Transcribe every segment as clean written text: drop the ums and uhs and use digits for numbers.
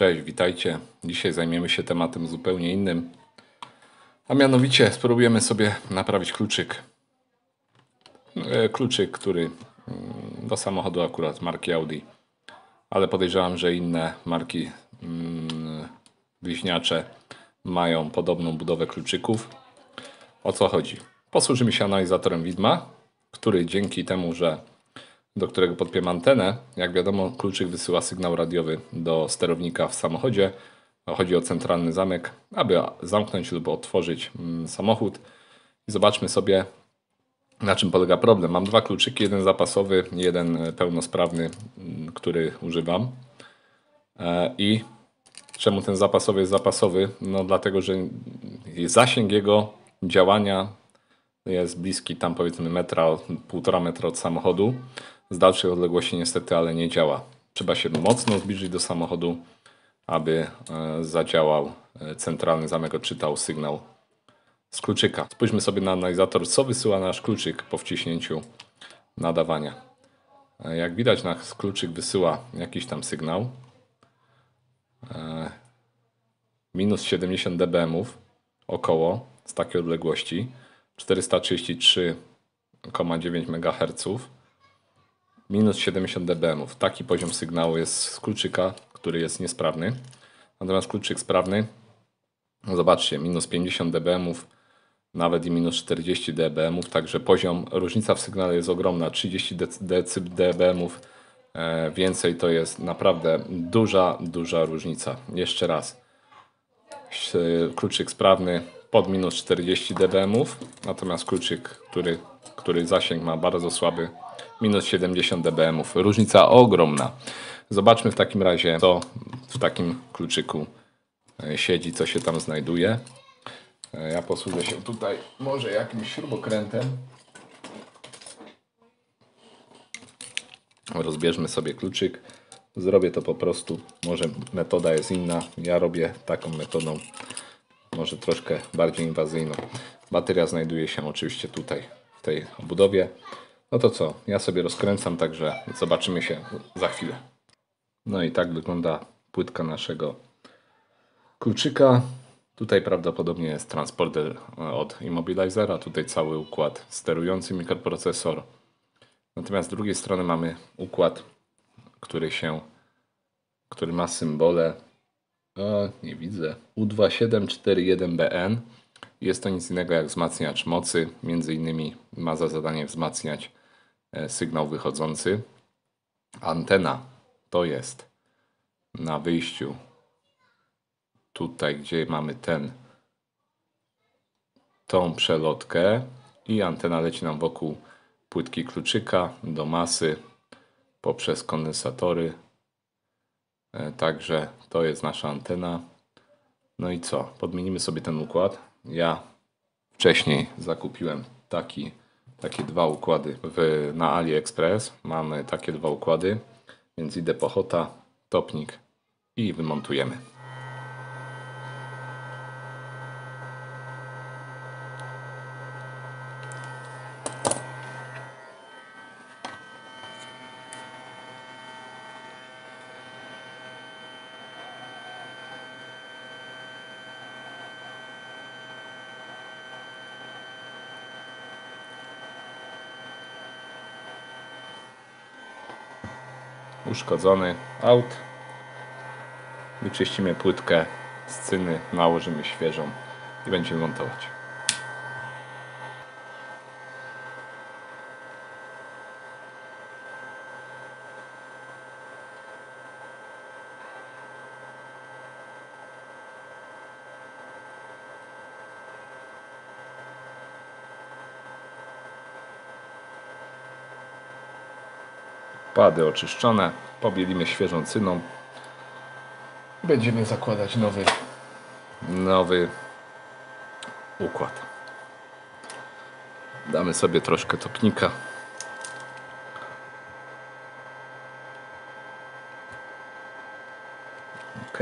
Cześć, witajcie. Dzisiaj zajmiemy się tematem zupełnie innym, a mianowicie spróbujemy sobie naprawić kluczyk. Kluczyk, który do samochodu akurat marki Audi, ale podejrzewam, że inne marki bliźniacze mają podobną budowę kluczyków. O co chodzi? Posłużymy się analizatorem widma, który dzięki temu, że do którego podpię antenę. Jak wiadomo, kluczyk wysyła sygnał radiowy do sterownika w samochodzie. Chodzi o centralny zamek, aby zamknąć lub otworzyć samochód. I zobaczmy sobie, na czym polega problem. Mam dwa kluczyki, jeden zapasowy, jeden pełnosprawny, który używam. I czemu ten zapasowy jest zapasowy? No dlatego, że zasięg jego działania jest bliski tam powiedzmy metra, 1,5 metra od samochodu. Z dalszej odległości niestety, ale nie działa. Trzeba się mocno zbliżyć do samochodu, aby zadziałał centralny zamek, odczytał sygnał z kluczyka. Spójrzmy sobie na analizator, co wysyła nasz kluczyk po wciśnięciu nadawania. Jak widać, nasz kluczyk wysyła jakiś tam sygnał. Minus 70 dBm około z takiej odległości. 433,9 MHz. Minus 70 dBm. Taki poziom sygnału jest z kluczyka, który jest niesprawny. Natomiast kluczyk sprawny, no zobaczcie, minus 50 dBm, nawet i minus 40 dBm. Także różnica w sygnale jest ogromna. 30 dBm więcej to jest naprawdę duża różnica. Jeszcze raz. Kluczyk sprawny pod minus 40 dBm, natomiast kluczyk, który zasięg ma bardzo słaby, minus 70 dBm. Różnica ogromna. Zobaczmy w takim razie, co w takim kluczyku siedzi, co się tam znajduje. Ja posłużę się tutaj może jakimś śrubokrętem. Rozbierzmy sobie kluczyk. Zrobię to po prostu. Może metoda jest inna. Ja robię taką metodą. Może troszkę bardziej inwazyjną. Bateria znajduje się oczywiście tutaj w tej obudowie. No to co? Ja sobie rozkręcam, także zobaczymy się za chwilę. No i tak wygląda płytka naszego kluczyka. Tutaj prawdopodobnie jest transporter od immobilizera. Tutaj cały układ sterujący mikroprocesor. Natomiast z drugiej strony mamy układ, który ma symbole, nie widzę, U2741BN. Jest to nic innego jak wzmacniacz mocy. Między innymi ma za zadanie wzmacniać sygnał wychodzący. Antena to jest na wyjściu tutaj, gdzie mamy tą przelotkę i antena leci nam wokół płytki kluczyka do masy poprzez kondensatory. Także to jest nasza antena. No i co? Podmienimy sobie ten układ. Ja wcześniej zakupiłem takie dwa układy na AliExpress. Mamy takie dwa układy, więc idę po hota, topnik i wymontujemy. Uszkodzony aut. Wyczyścimy płytkę z cyny, nałożymy świeżą i będziemy montować. Pady oczyszczone, pobielimy świeżą cyną. Będziemy zakładać nowy układ. Damy sobie troszkę topnika. Ok.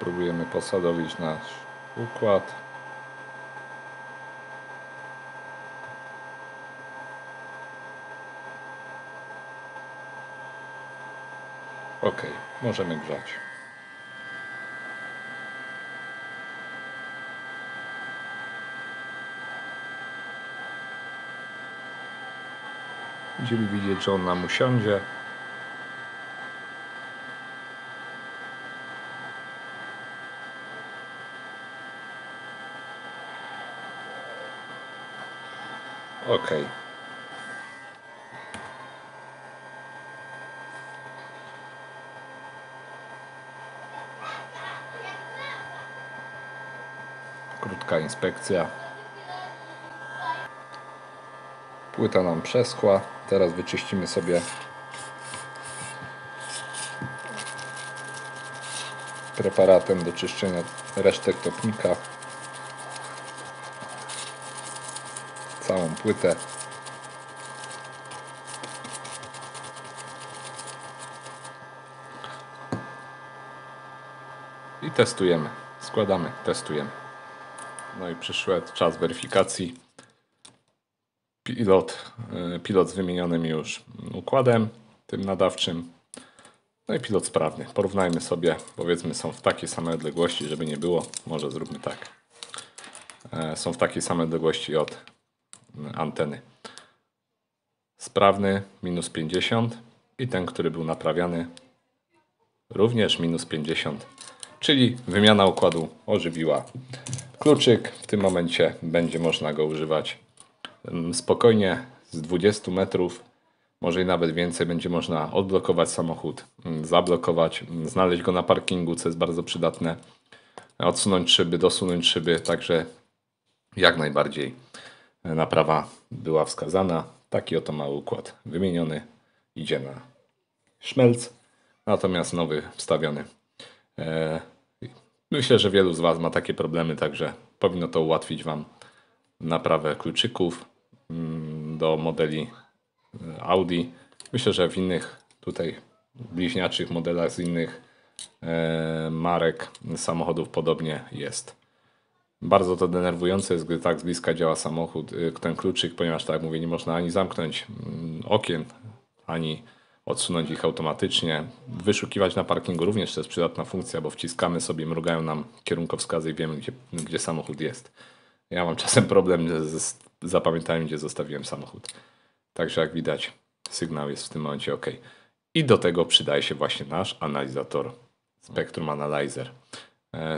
Spróbujemy posadowić nasz układ. Ok, możemy grzać. Będziemy widzieć, że on nam usiądzie. Ok. Krótka inspekcja. Płyta nam przeschła. Teraz wyczyścimy sobie preparatem do czyszczenia resztek topnika całą płytę. I testujemy. Składamy, testujemy. No i przyszedł czas weryfikacji. Pilot z wymienionym już układem, tym nadawczym. No i pilot sprawny. Porównajmy sobie, powiedzmy są w takiej samej odległości, żeby nie było. Może zróbmy tak. Są w takiej samej odległości od anteny. Sprawny minus 50 i ten, który był naprawiany również minus 50. Czyli wymiana układu ożywiła kluczyk. W tym momencie będzie można go używać spokojnie z 20 metrów. Może i nawet więcej. Będzie można odblokować samochód, zablokować, znaleźć go na parkingu, co jest bardzo przydatne. Odsunąć szyby, dosunąć szyby. Także jak najbardziej naprawa była wskazana. Taki oto mały układ wymieniony. Idzie na szmelc. Natomiast nowy wstawiony. Myślę, że wielu z Was ma takie problemy, także powinno to ułatwić Wam naprawę kluczyków do modeli Audi. Myślę, że w innych tutaj bliźniaczych modelach z innych marek samochodów podobnie jest. Bardzo to denerwujące jest, gdy tak z bliska działa samochód, ten kluczyk, ponieważ tak jak mówię, nie można ani zamknąć okien, ani odsunąć ich automatycznie. Wyszukiwać na parkingu również to jest przydatna funkcja, bo wciskamy sobie, mrugają nam kierunkowskazy i wiemy, gdzie samochód jest. Ja mam czasem problem z zapamiętaniem, gdzie zostawiłem samochód. Także jak widać, sygnał jest w tym momencie ok. I do tego przydaje się właśnie nasz analizator Spectrum Analyzer.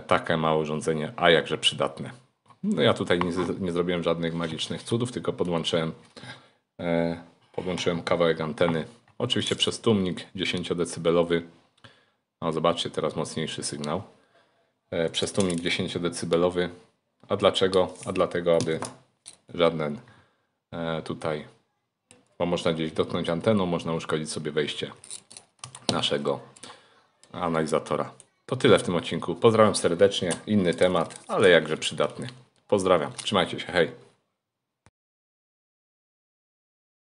Takie małe urządzenie, a jakże przydatne. No ja tutaj nie zrobiłem żadnych magicznych cudów, tylko podłączyłem kawałek anteny. Oczywiście przez tłumnik 10 dB. No zobaczcie, teraz mocniejszy sygnał. Przez tłumnik 10 dB. A dlaczego? A dlatego, aby żaden tutaj, bo można gdzieś dotknąć anteną, można uszkodzić sobie wejście naszego analizatora. To tyle w tym odcinku. Pozdrawiam serdecznie. Inny temat, ale jakże przydatny. Pozdrawiam. Trzymajcie się. Hej.